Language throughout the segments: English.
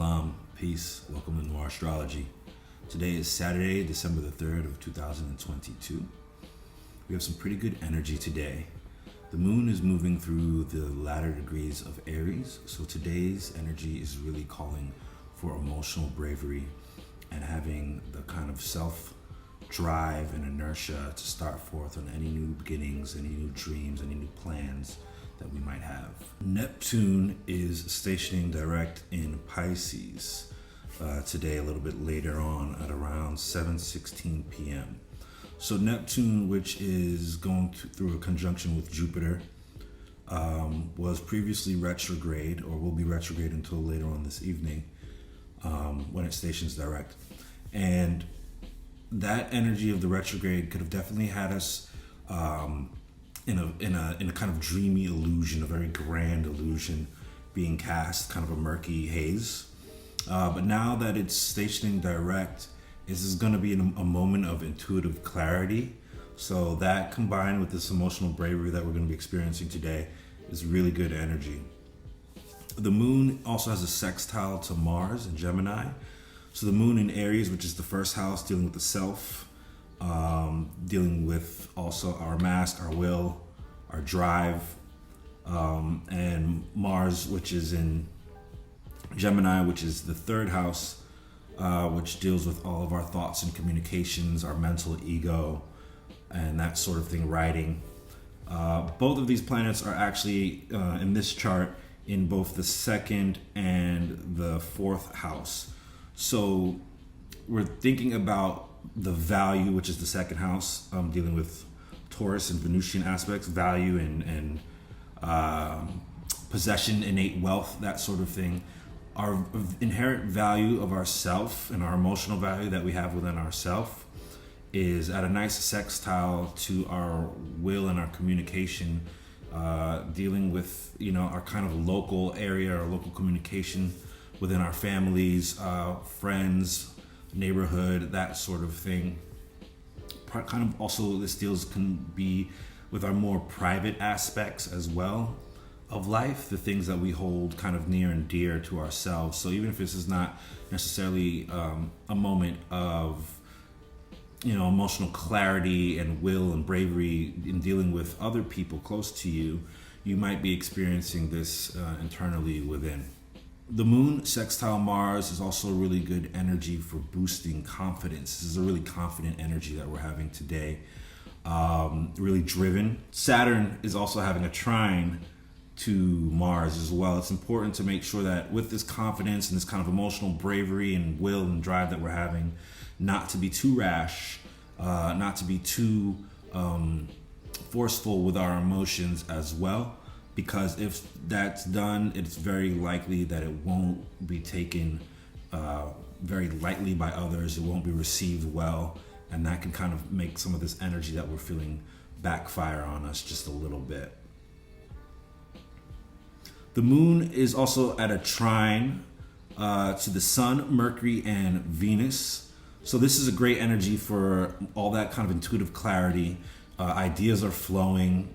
Islam, peace. Welcome to Nwar Astrology. Today is Saturday, December the 3rd of 2022. We have some pretty good energy today. The moon is moving through the latter degrees of Aries, so today's energy is really calling for emotional bravery and having the kind of self-drive and inertia to start forth on any new beginnings, any new dreams, any new plans that we might have. Neptune is stationing direct in Pisces today, a little bit later on at around 7:16 p.m. So Neptune, which is going through a conjunction with Jupiter, was previously retrograde, or will be retrograde until later on this evening when it stations direct. And that energy of the retrograde could have definitely had us in a kind of dreamy illusion, a very grand illusion being cast, kind of a murky haze. But now that it's stationing direct, this is going to be a moment of intuitive clarity. So that, combined with this emotional bravery that we're going to be experiencing today, is really good energy. The moon also has a sextile to Mars in Gemini. So the moon in Aries, which is the first house, dealing with the self, dealing with also our mask, our will, our drive, and Mars, which is in Gemini, which is the third house, which deals with all of our thoughts and communications, our mental ego, and that sort of thing, writing. Both of these planets are actually in this chart in both the second and the fourth house. So we're thinking about the value, which is the second house, dealing with Taurus and Venusian aspects, value and possession, innate wealth, that sort of thing. Our inherent value of ourself and our emotional value that we have within ourself is at a nice sextile to our will and our communication, dealing with, our kind of local area, our local communication within our families, friends, neighborhood, that sort of thing. Kind of also, this deals can be with our more private aspects as well of life, the things that we hold kind of near and dear to ourselves. So even if this is not necessarily a moment of emotional clarity and will and bravery in dealing with other people close to you, you might be experiencing this internally within. The moon sextile Mars is also really good energy for boosting confidence. This is a really confident energy that we're having today. Really driven. Saturn is also having a trine to Mars as well. It's important to make sure that with this confidence and this kind of emotional bravery and will and drive that we're having, not to be too rash, not to be too forceful with our emotions as well. Because if that's done, it's very likely that it won't be taken very lightly by others. It won't be received well, and that can kind of make some of this energy that we're feeling backfire on us just a little bit. The moon is also at a trine to the Sun, Mercury, and Venus. So this is a great energy for all that kind of intuitive clarity. Ideas are flowing,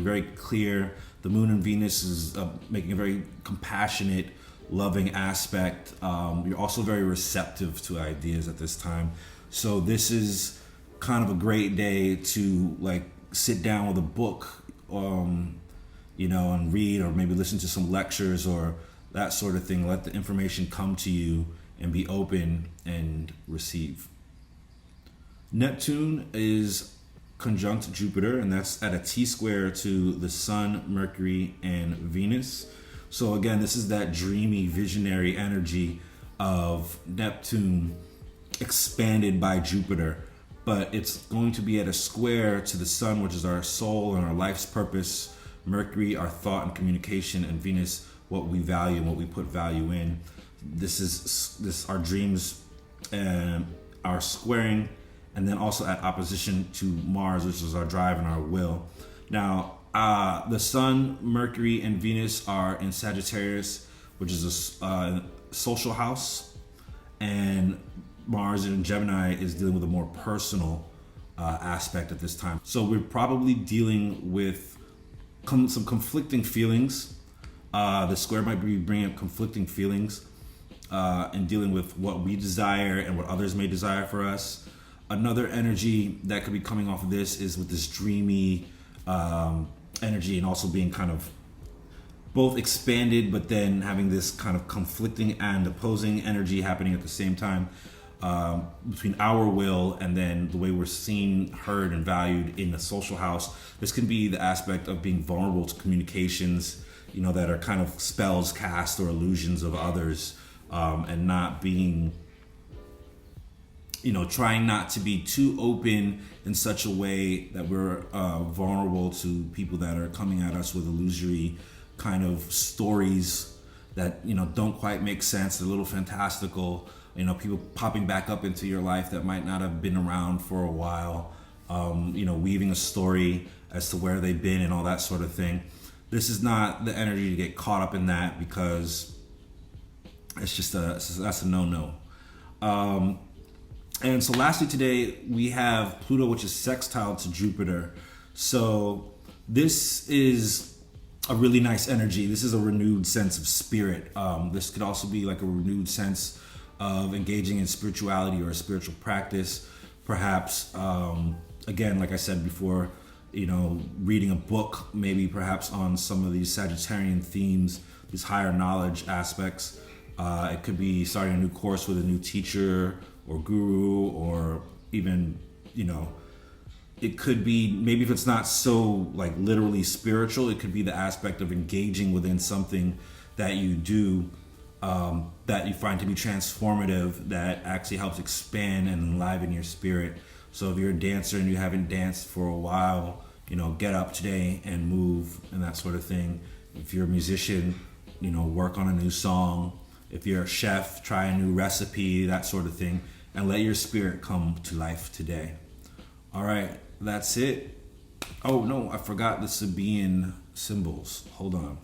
very clear. The moon and Venus is making a very compassionate, loving aspect. You're also very receptive to ideas at this time. So this is kind of a great day to sit down with a book, and read, or maybe listen to some lectures or that sort of thing. Let the information come to you and be open and receive. Neptune is conjunct Jupiter, and that's at a T-square to the Sun, Mercury, and Venus. So again, this is that dreamy, visionary energy of Neptune expanded by Jupiter, but it's going to be at a square to the Sun, which is our soul and our life's purpose, Mercury, our thought and communication, and Venus, what we value and what we put value in. This is our dreams and our squaring, and then also at opposition to Mars, which is our drive and our will. Now, the Sun, Mercury, and Venus are in Sagittarius, which is a social house, and Mars in Gemini is dealing with a more personal aspect at this time. So we're probably dealing with some conflicting feelings. The square might be bringing up conflicting feelings in dealing with what we desire and what others may desire for us. Another energy that could be coming off of this is with this dreamy energy, and also being kind of both expanded, but then having this kind of conflicting and opposing energy happening at the same time, between our will and then the way we're seen, heard, and valued in the social house. This can be the aspect of being vulnerable to communications, that are kind of spells cast or illusions of others, and not being, trying not to be too open in such a way that we're vulnerable to people that are coming at us with illusory kind of stories that, don't quite make sense. They're a little fantastical. People popping back up into your life that might not have been around for a while, weaving a story as to where they've been and all that sort of thing. This is not the energy to get caught up in that, because that's a no-no. And so lastly today, we have Pluto, which is sextile to Jupiter. So this is a really nice energy. This is a renewed sense of spirit. This could also be like a renewed sense of engaging in spirituality or a spiritual practice. Perhaps, again, like I said before, reading a book, maybe perhaps on some of these Sagittarian themes, these higher knowledge aspects. It could be starting a new course with a new teacher or guru, or even, it could be, maybe if it's not so like literally spiritual, it could be the aspect of engaging within something that you do, that you find to be transformative, that actually helps expand and enliven your spirit. So if you're a dancer and you haven't danced for a while, get up today and move and that sort of thing. If you're a musician, work on a new song. If you're a chef, try a new recipe, that sort of thing, and let your spirit come to life today. All right, that's it. Oh no, I forgot the Sabian symbols. Hold on.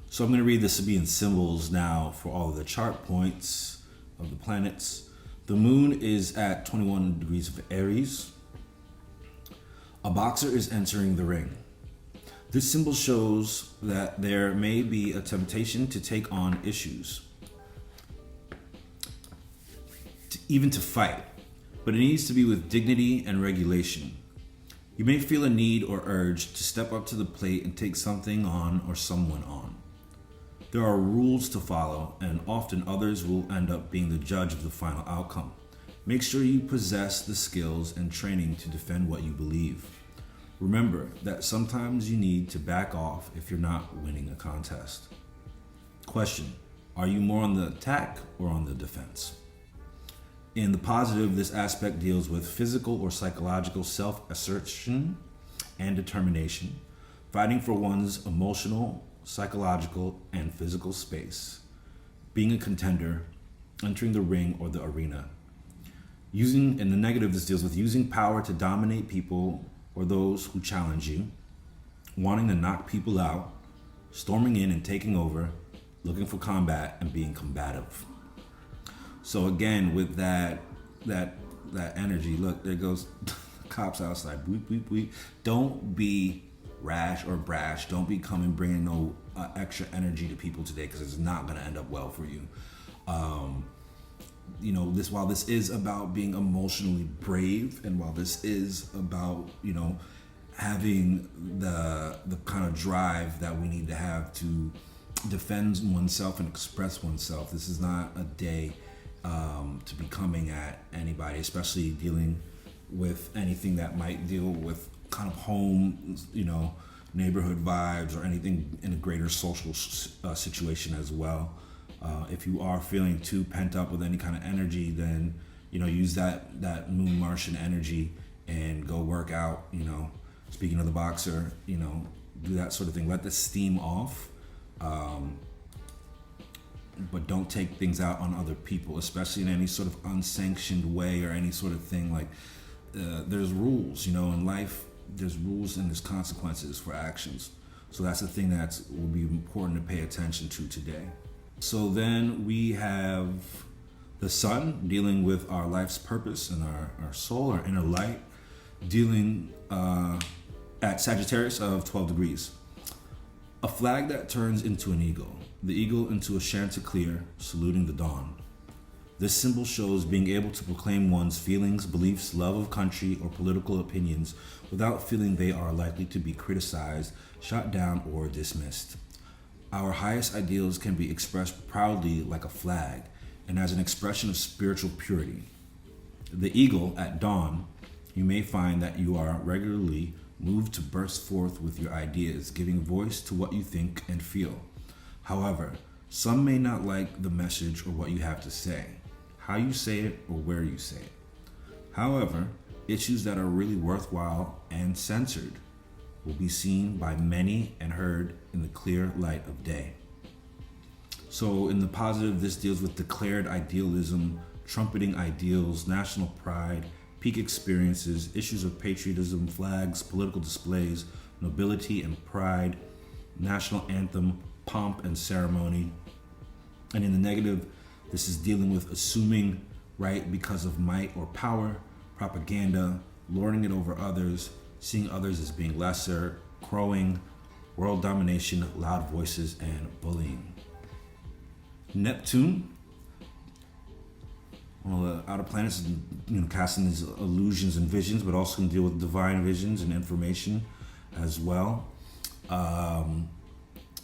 So I'm going to read the Sabian symbols now for all of the chart points of the planets. The moon is at 21 degrees of Aries. A boxer is entering the ring. This symbol shows that there may be a temptation to take on issues, even to fight, but it needs to be with dignity and regulation. You may feel a need or urge to step up to the plate and take something on or someone on. There are rules to follow, and often others will end up being the judge of the final outcome. Make sure you possess the skills and training to defend what you believe. Remember that sometimes you need to back off if you're not winning a contest. Question: are you more on the attack or on the defense? In the positive, this aspect deals with physical or psychological self-assertion and determination, fighting for one's emotional, psychological, and physical space, being a contender, entering the ring or the arena. In the negative, this deals with using power to dominate people or those who challenge you, wanting to knock people out, storming in and taking over, looking for combat, and being combative. So again, with that energy, look, there goes cops outside. Weep, weep, weep. Don't be rash or brash. Don't be coming bringing no extra energy to people today, because it's not going to end up well for you. While this is about being emotionally brave, and while this is about, having the kind of drive that we need to have to defend oneself and express oneself, this is not a day to be coming at anybody, especially dealing with anything that might deal with kind of home, neighborhood vibes, or anything in a greater social situation as well. If you are feeling too pent up with any kind of energy, then use that moon Martian energy and go work out. Speaking of the boxer, do that sort of thing. Let the steam off. But don't take things out on other people, especially in any sort of unsanctioned way or any sort of thing. Like there's rules, in life. There's rules and there's consequences for actions. So that's the thing that will be important to pay attention to today. So then we have the sun dealing with our life's purpose and our soul, our inner light, dealing at Sagittarius of 12 degrees. A flag that turns into an eagle. The eagle into a chanticleer, saluting the dawn. This symbol shows being able to proclaim one's feelings, beliefs, love of country, or political opinions without feeling they are likely to be criticized, shot down, or dismissed. Our highest ideals can be expressed proudly like a flag and as an expression of spiritual purity. The eagle at dawn, you may find that you are regularly moved to burst forth with your ideas, giving voice to what you think and feel. However, some may not like the message or what you have to say, how you say it, or where you say it. However, issues that are really worthwhile and censored will be seen by many and heard in the clear light of day. So in the positive, this deals with declared idealism, trumpeting ideals, national pride, peak experiences, issues of patriotism, flags, political displays, nobility and pride, national anthem, pomp and ceremony. And in the negative, this is dealing with assuming right because of might or power, propaganda, lording it over others, seeing others as being lesser, crowing, world domination, loud voices, and bullying. Neptune, well, the outer planets, casting these illusions and visions, but also can deal with divine visions and information as well.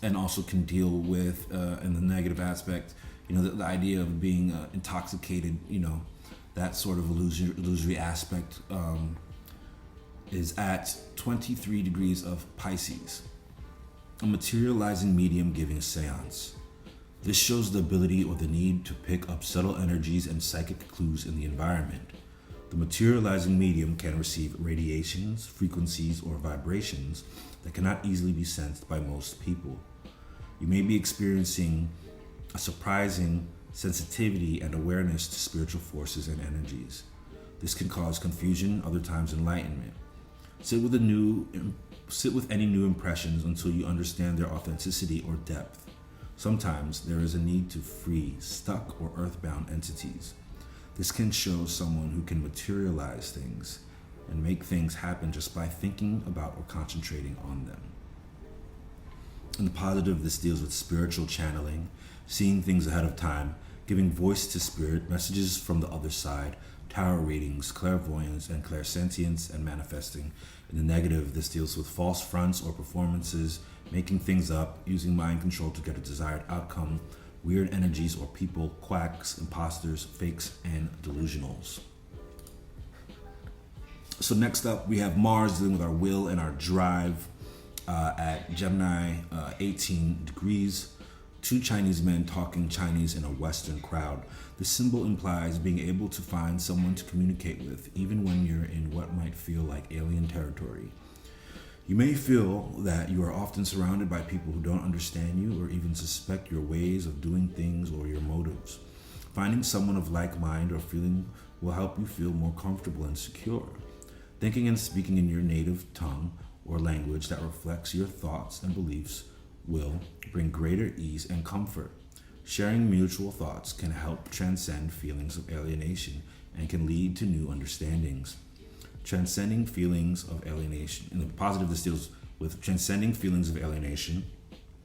And also can deal with, in the negative aspect, the idea of being intoxicated, that sort of illusory aspect is at 23 degrees of Pisces, a materializing medium giving a seance. This shows the ability or the need to pick up subtle energies and psychic clues in the environment. The materializing medium can receive radiations, frequencies, or vibrations that cannot easily be sensed by most people. You may be experiencing a surprising sensitivity and awareness to spiritual forces and energies. This can cause confusion, other times enlightenment. Sit with any new impressions until you understand their authenticity or depth. Sometimes there is a need to free stuck or earthbound entities. This can show someone who can materialize things and make things happen just by thinking about or concentrating on them. In the positive, this deals with spiritual channeling, seeing things ahead of time, giving voice to spirit, messages from the other side, tarot readings, clairvoyance, and clairsentience, and manifesting. In the negative, this deals with false fronts or performances, making things up, using mind control to get a desired outcome, weird energies or people, quacks, imposters, fakes, and delusionals. So next up, we have Mars dealing with our will and our drive at Gemini, 18 degrees. Two Chinese men talking Chinese in a Western crowd. The symbol implies being able to find someone to communicate with, even when you're in what might feel like alien territory. You may feel that you are often surrounded by people who don't understand you or even suspect your ways of doing things or your motives. Finding someone of like mind or feeling will help you feel more comfortable and secure. Thinking and speaking in your native tongue or language that reflects your thoughts and beliefs will bring greater ease and comfort. Sharing mutual thoughts can help transcend feelings of alienation and can lead to new understandings. Transcending feelings of alienation. In the positive, this deals with transcending feelings of alienation,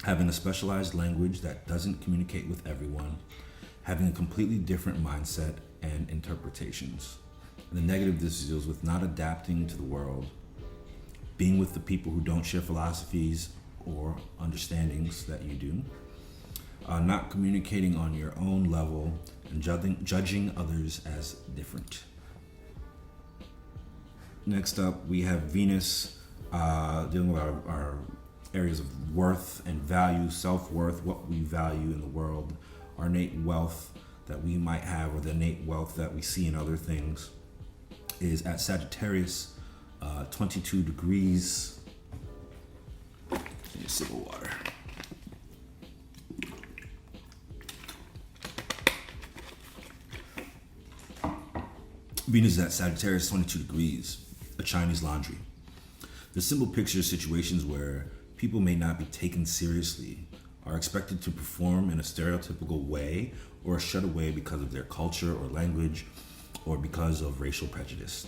having a specialized language that doesn't communicate with everyone, having a completely different mindset and interpretations. In the negative, this deals with not adapting to the world, being with the people who don't share philosophies or understandings that you do, not communicating on your own level, and judging others as different. Next up, we have Venus dealing with our areas of worth and value, self-worth, what we value in the world, our innate wealth that we might have, or the innate wealth that we see in other things, is at Sagittarius, 22 degrees. Need a sip of water. Venus is at Sagittarius, 22 degrees, a Chinese laundry. The symbol pictures situations where people may not be taken seriously, are expected to perform in a stereotypical way, or shut away because of their culture or language, or because of racial prejudice.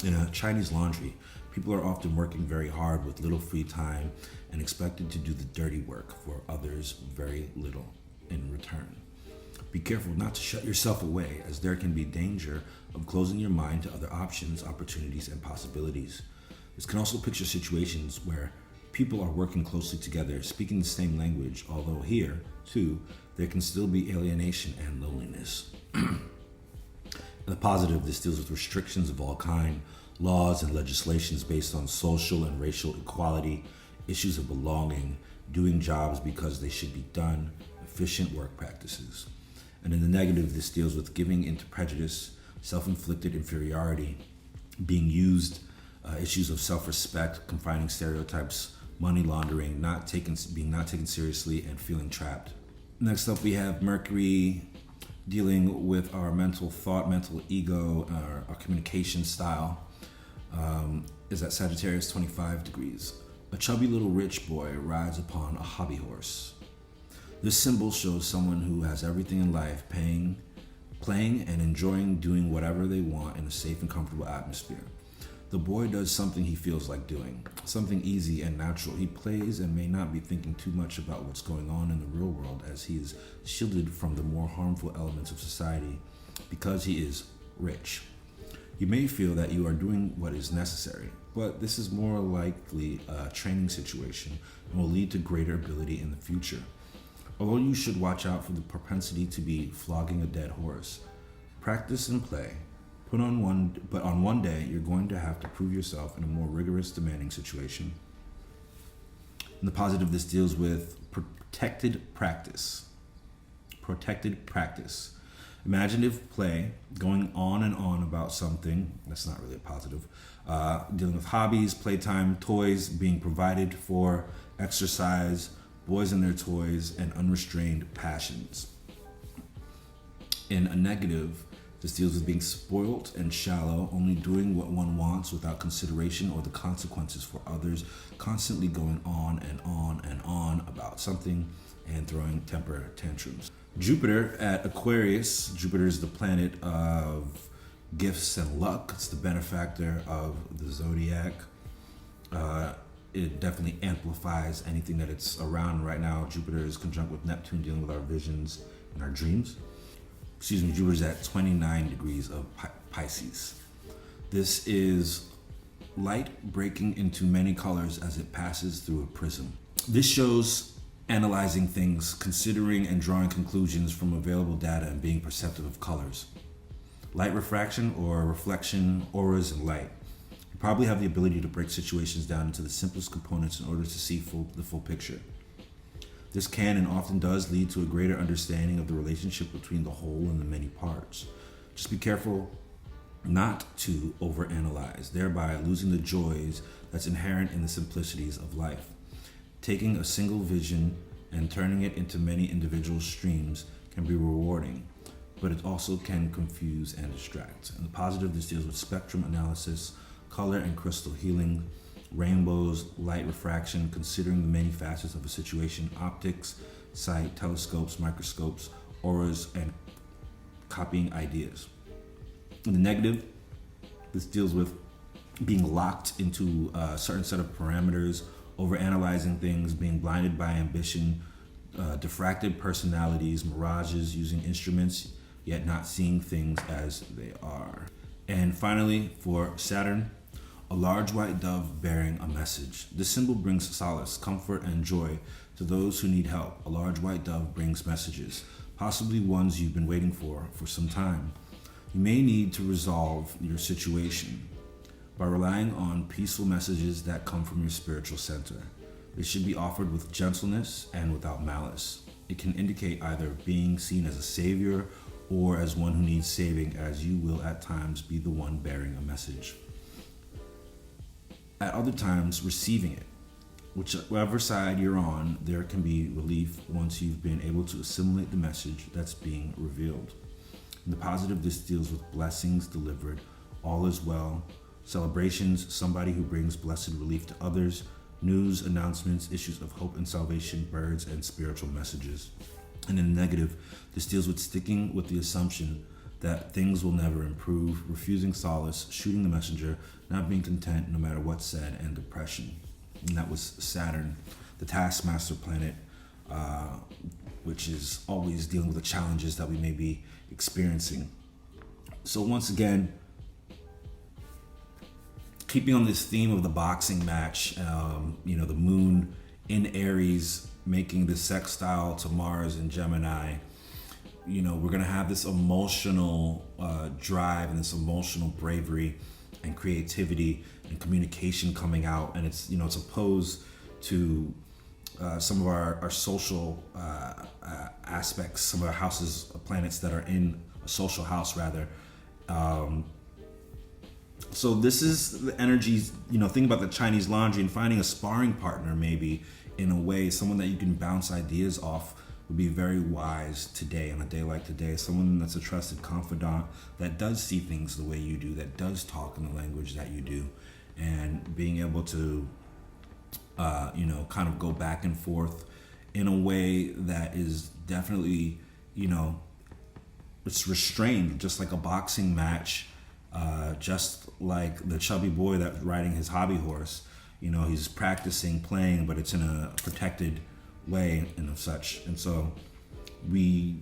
In a Chinese laundry, people are often working very hard with little free time and expected to do the dirty work for others very little in return. Be careful not to shut yourself away, as there can be danger of closing your mind to other options, opportunities, and possibilities. This can also picture situations where people are working closely together, speaking the same language, although here, too, there can still be alienation and loneliness. In the positive, this deals with restrictions of all kind, laws and legislations based on social and racial equality, issues of belonging, doing jobs because they should be done, efficient work practices. And in the negative, this deals with giving into prejudice, self-inflicted inferiority, being used, issues of self-respect, confining stereotypes, money laundering, being not taken seriously, and feeling trapped. Next up, we have Mercury dealing with our mental thought, mental ego, our communication style. Is at Sagittarius 25 degrees. A chubby little rich boy rides upon a hobby horse. This symbol shows someone who has everything in life, playing and enjoying doing whatever they want in a safe and comfortable atmosphere. The boy does something he feels like doing, something easy and natural. He plays and may not be thinking too much about what's going on in the real world, as he is shielded from the more harmful elements of society because he is rich. You may feel that you are doing what is necessary, but this is more likely a training situation and will lead to greater ability in the future. Although you should watch out for the propensity to be flogging a dead horse, practice and play. But on one day, you're going to have to prove yourself in a more rigorous, demanding situation. In the positive, this deals with protected practice. Protected practice. Imaginative play, going on and on about something. That's not really a positive. Dealing with hobbies, playtime, toys being provided for, exercise, boys and their toys, and unrestrained passions. In a negative, this deals with being spoilt and shallow, only doing what one wants without consideration or the consequences for others, constantly going on and on and on about something and throwing temper tantrums. Jupiter at Aquarius. Jupiter is the planet of gifts and luck. It's the benefactor of the zodiac. It definitely amplifies anything that it's around right now. Jupiter is conjunct with Neptune, dealing with our visions and our dreams. Jupiter's at 29 degrees of Pisces. This is light breaking into many colors as it passes through a prism. This shows analyzing things, considering and drawing conclusions from available data, and being perceptive of colors. Light refraction or reflection, auras, and light. You probably have the ability to break situations down into the simplest components in order to see the full picture. This can and often does lead to a greater understanding of the relationship between the whole and the many parts. Just be careful not to overanalyze, thereby losing the joys that's inherent in the simplicities of life. Taking a single vision and turning it into many individual streams can be rewarding, but it also can confuse and distract. In the positive, this deals with spectrum analysis, color and crystal healing, rainbows, light refraction, considering the many facets of a situation, optics, sight, telescopes, microscopes, auras, and copying ideas. In the negative, this deals with being locked into a certain set of parameters, overanalyzing things, being blinded by ambition, diffracted personalities, mirages, using instruments, yet not seeing things as they are. And finally, for Saturn, a large white dove bearing a message. This symbol brings solace, comfort, and joy to those who need help. A large white dove brings messages, possibly ones you've been waiting for some time. You may need to resolve your situation by relying on peaceful messages that come from your spiritual center. They should be offered with gentleness and without malice. It can indicate either being seen as a savior or as one who needs saving, as you will at times be the one bearing a message. At other times, receiving it. Whichever side you're on, there can be relief once you've been able to assimilate the message that's being revealed. In the positive, this deals with blessings delivered, all is well, celebrations, somebody who brings blessed relief to others, news, announcements, issues of hope and salvation, birds, and spiritual messages. And in the negative, this deals with sticking with the assumption that things will never improve, refusing solace, shooting the messenger, not being content no matter what's said, and depression. And that was Saturn, the taskmaster planet, which is always dealing with the challenges that we may be experiencing. So once again, keeping on this theme of the boxing match, the moon in Aries making the sextile to Mars in Gemini, we're going to have this emotional drive and this emotional bravery and creativity and communication coming out. And it's opposed to some of our social aspects, some of our houses, planets that are in a social house rather. So this is the energies, think about the Chinese laundry and finding a sparring partner, maybe in a way, someone that you can bounce ideas off would be very wise today, on a day like today. Someone that's a trusted confidant that does see things the way you do, that does talk in the language that you do, and being able to, kind of go back and forth in a way that is definitely, it's restrained, just like a boxing match. Just like the chubby boy that's riding his hobby horse, he's practicing playing, but it's in a protected way and of such. And so we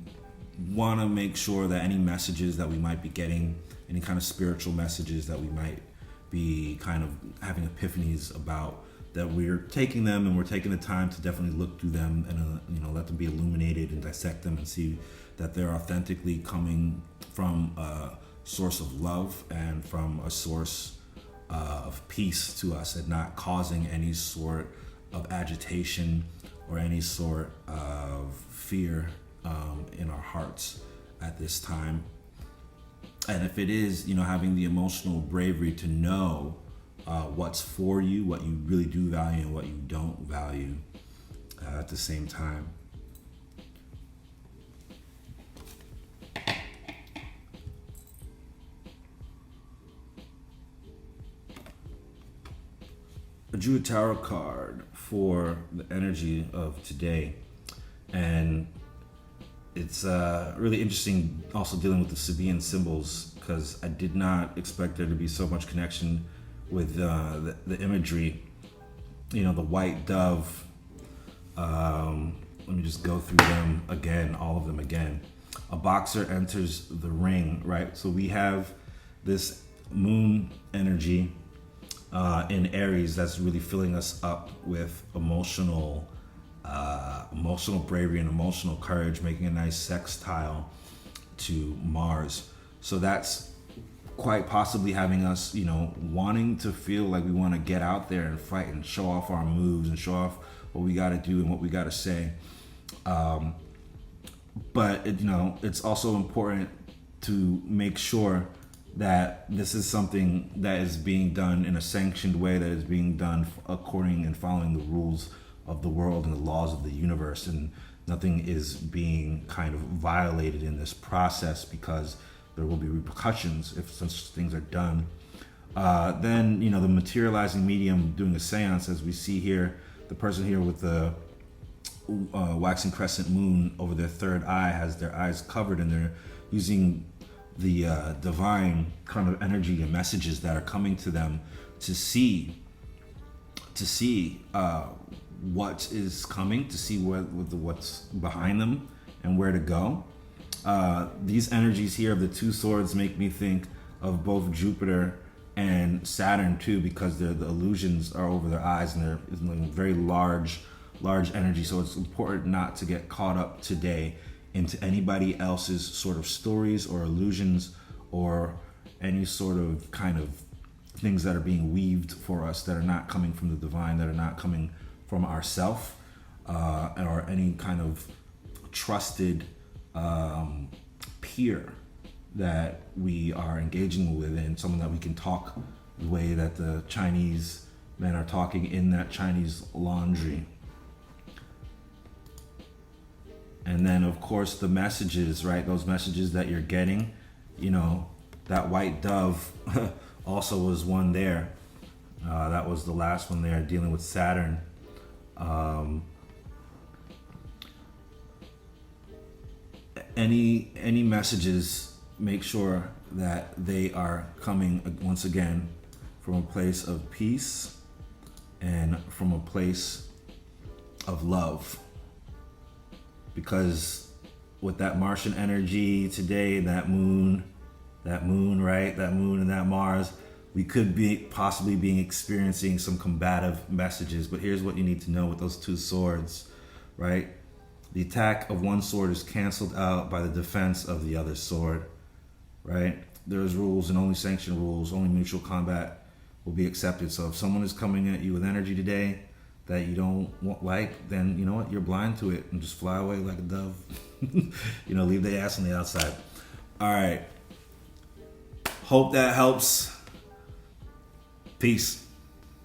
want to make sure that any messages that we might be getting, any kind of spiritual messages that we might be kind of having epiphanies about, that we're taking them and we're taking the time to definitely look through them and let them be illuminated and dissect them and see that they're authentically coming from source of love and from a source of peace to us, and not causing any sort of agitation or any sort of fear in our hearts at this time. And if it is, having the emotional bravery to know what's for you, what you really do value and what you don't value at the same time. I drew a tarot card for the energy of today, and it's really interesting also dealing with the Sabian symbols, because I did not expect there to be so much connection with the imagery. The white dove, let me just go through them again, all of them again. A boxer enters the ring, right? So we have this moon energy in Aries that's really filling us up with emotional bravery and emotional courage, making a nice sextile to Mars. So that's quite possibly having us, wanting to feel like we want to get out there and fight and show off our moves and show off what we got to do and what we got to say. But it's also important to make sure that this is something that is being done in a sanctioned way, that is being done according and following the rules of the world and the laws of the universe, and nothing is being kind of violated in this process, because there will be repercussions if such things are done. Then, the materializing medium doing a seance, as we see here, the person here with the waxing crescent moon over their third eye has their eyes covered, and they're using the divine kind of energy and messages that are coming to them to see what is coming, to see what's behind them and where to go. These energies here of the two swords make me think of both Jupiter and Saturn too, because the illusions are over their eyes and they're very large energy. So it's important not to get caught up today into anybody else's sort of stories or illusions or any sort of kind of things that are being weaved for us that are not coming from the divine, that are not coming from ourself, or any kind of trusted peer that we are engaging with, and someone that we can talk the way that the Chinese men are talking in that Chinese laundry. And then, of course, the messages, right? Those messages that you're getting, that white dove also was one there. That was the last one there, dealing with Saturn. Any messages, make sure that they are coming, once again, from a place of peace and from a place of love. because with that Martian energy today, that moon, right? That moon and that Mars, we could be possibly being experiencing some combative messages. But here's what you need to know with those two swords, right? The attack of one sword is canceled out by the defense of the other sword, right? There's rules and only sanctioned rules, only mutual combat will be accepted. So if someone is coming at you with energy today that you don't like, then you know what? You're blind to it and just fly away like a dove. Leave the ass on the outside. All right. Hope that helps. Peace.